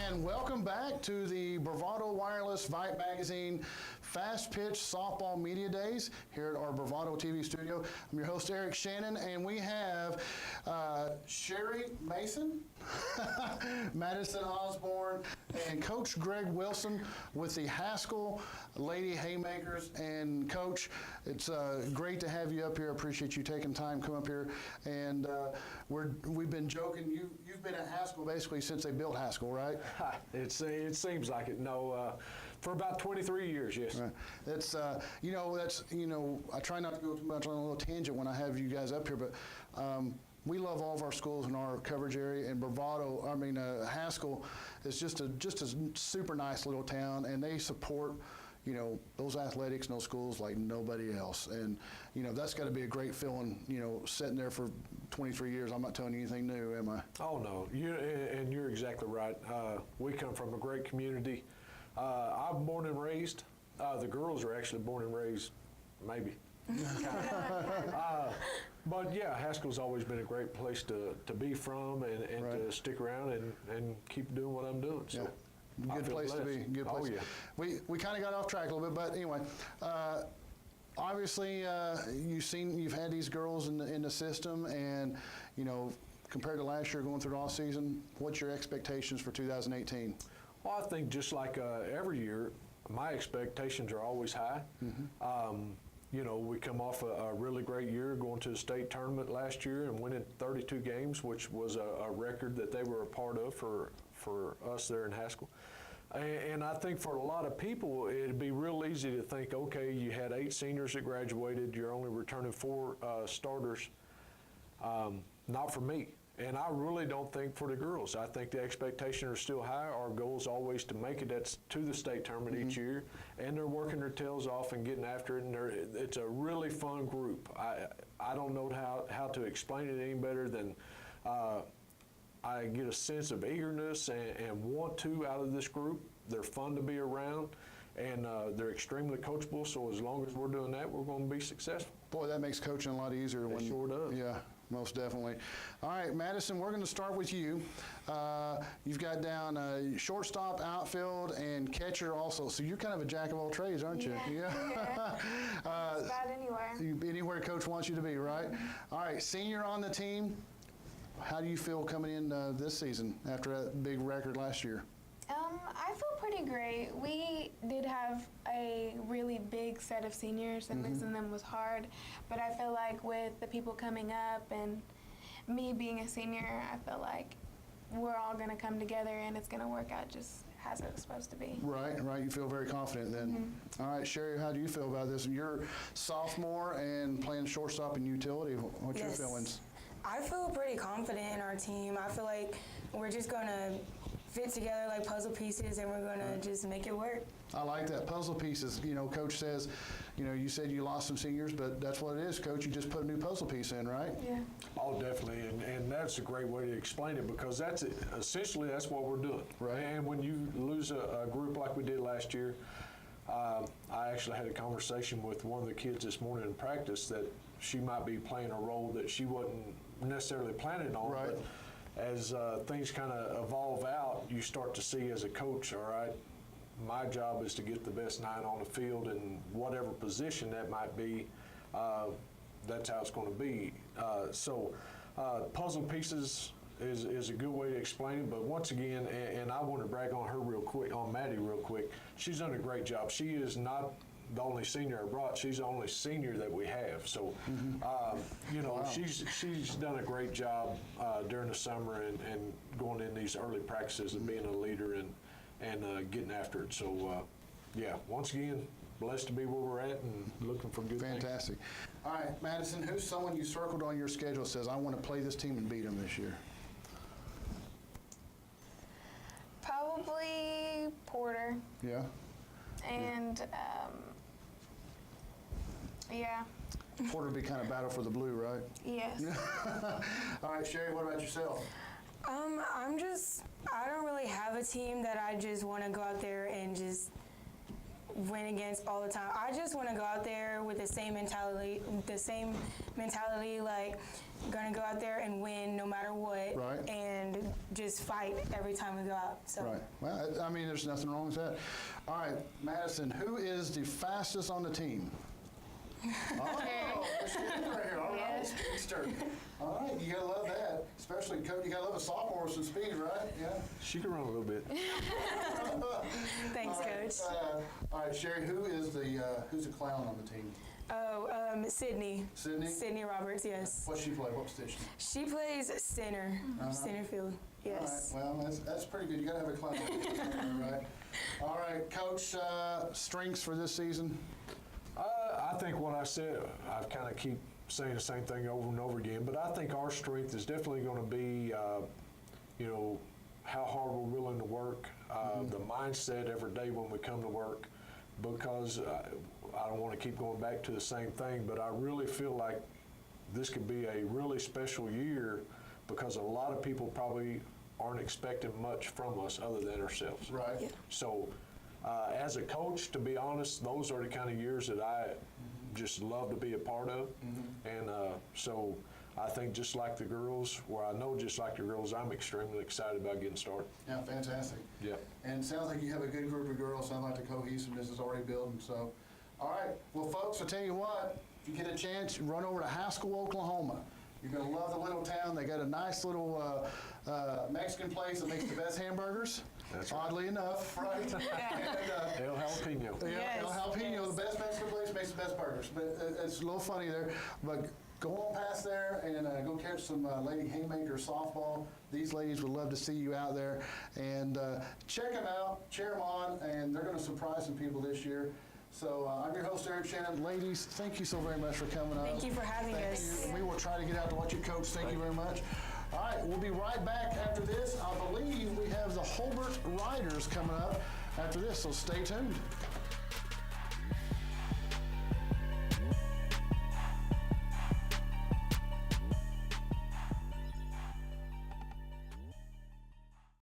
And welcome back to the Bravado Wireless Vype Magazine Fast Pitch Softball Media Days here at our Bravado TV studio. I'm your host, Eric Shannon, and we have Sherri Mason, Madison Osborne, and Coach Greg Wilson with the Haskell Lady Haymakers. And Coach, it's great to have you up here. I appreciate you taking time to come up here. And we've been joking. You've been at Haskell basically since they built Haskell, right? It seems like it. No, for about 23 years, yes. Right. That's I try not to go too much on a little tangent when I have you guys up here, but we love all of our schools in our coverage area, and Haskell is just a super nice little town, and they support those athletics and those schools like nobody else. And that's got to be a great feeling, sitting there for 23 years. I'm not telling you anything new, am I? Oh no, you're exactly right. We come from a great community. I'm born and raised. The girls are actually born and raised, maybe. But yeah, Haskell's always been a great place to be from and right. To stick around and keep doing what I'm doing. So. Yeah. Good place to be. Good place. Oh, yeah. We kind of got off track a little bit, but anyway, obviously you've had these girls in the system, and compared to last year going through the off season, what's your expectations for 2018? Well, I think just like every year, my expectations are always high. Mm-hmm. We come off a really great year going to the state tournament last year and winning 32 games, which was a record that they were a part of for us there in Haskell. And I think for a lot of people, it'd be real easy to think, okay, you had 8 seniors that graduated, you're only returning 4 starters. Not for me. And I really don't think for the girls. I think the expectations are still high. Our goal is always to make it to the state tournament mm-hmm. each year, and they're working their tails off and getting after it. And it's a really fun group. I don't know how to explain it any better than I get a sense of eagerness and want to out of this group. They're fun to be around, and they're extremely coachable. So as long as we're doing that, we're going to be successful. Boy, that makes coaching a lot easier. It sure does. Yeah. Most definitely. All right, Madison, we're going to start with you. You've got down shortstop, outfield, and catcher also. So you're kind of a jack of all trades, aren't you? Yeah. About anywhere. Anywhere Coach wants you to be, right? Mm-hmm. All right, senior on the team. How do you feel coming in this season after that big record last year? I feel pretty great. We did have a really big set of seniors, and mm-hmm. mixing them was hard. But I feel like with the people coming up and me being a senior, I feel like we're all going to come together and it's going to work out just as it's supposed to be. Right. You feel very confident then. Mm-hmm. All right, Sherri, how do you feel about this? You're sophomore and playing shortstop and utility. What's your feelings? I feel pretty confident in our team. I feel like we're just going to fit together like puzzle pieces, and we're going to just make it work. I like that, puzzle pieces. Coach says, you said you lost some seniors, but that's what it is, Coach. You just put a new puzzle piece in, right? Yeah. Oh, definitely, and that's a great way to explain it, because that's what we're doing. Right. And when you lose a group like we did last year, I actually had a conversation with one of the kids this morning in practice that she might be playing a role that she wasn't necessarily planning on. Right. But as things kind of evolve out, you start to see as a coach, all right, my job is to get the best 9 on the field in whatever position that might be. That's how it's going to be. So puzzle pieces is a good way to explain it. But once again, and I want to brag on her real quick, on Maddie real quick, she's done a great job. She is not the only senior I brought. She's the only senior that we have. So, mm-hmm. Wow. she's done a great job during the summer and going in these early practices and being a leader and getting after it. So, once again, blessed to be where we're at and looking for good Fantastic. things. All right, Madison, who's someone you circled on your schedule says, I want to play this team and beat them this year? Probably Porter. Yeah. And, Porter would be kind of battle for the blue, right? Yes. All right, Sherri, what about yourself? I don't really have a team that I just want to go out there and just win against all the time. I just want to go out there with the same mentality, like gonna go out there and win no matter what. Right. And just fight every time we go out. So. Right. Well, I mean, there's nothing wrong with that. All right, Madison, who is the fastest on the team? Oh, there's Sherri right here. All right, speedster. All right, you gotta love that. Especially, Coach, you gotta love a sophomore with some speed, right? Yeah. She can run a little bit. Thanks, All right, Coach. all right, Sherri, who's the clown on the team? Oh, Sydney. Sydney? Sydney Roberts, yes. What's she play? What position? She plays center, center field, yes. All right, well, that's pretty good. You gotta have a clown. All right. All right, Coach, strengths for this season? I think what I said, I kind of keep saying the same thing over and over again, but I think our strength is definitely going to be, how hard we're willing to work, the mindset every day when we come to work, because I don't want to keep going back to the same thing, but I really feel like this could be a really special year because a lot of people probably aren't expecting much from us other than ourselves. Right. Yeah. So, as a coach, to be honest, those are the kind of years that I just love to be a part of. And so I think just like the girls, just like the girls, I'm extremely excited about getting started. Yeah, fantastic. Yeah. And it sounds like you have a good group of girls. Sounds like the cohesiveness is already building. So, all right. Well, folks, I'll tell you what, if you get a chance, run over to Haskell, Oklahoma. You're going to love the little town. They got a nice little Mexican place that makes the best hamburgers. That's right. Oddly enough, right? And, El Jalapeno. yeah, Yes, El Jalapeno, yes. the best Mexican place makes the best burgers. But it's a little funny there. But go on past there and go catch some Lady Haymakers softball. These ladies would love to see you out there. And check them out, cheer them on, and they're going to surprise some people this year. So I'm your host, Eric Shannon. Ladies, thank you so very much for coming up. Thank you for having Thank us. you. We will try to get out to watch you coach. Thank you very much. All right, we'll be right back after this. I believe we have the Hobart Riders coming up after this, so stay tuned.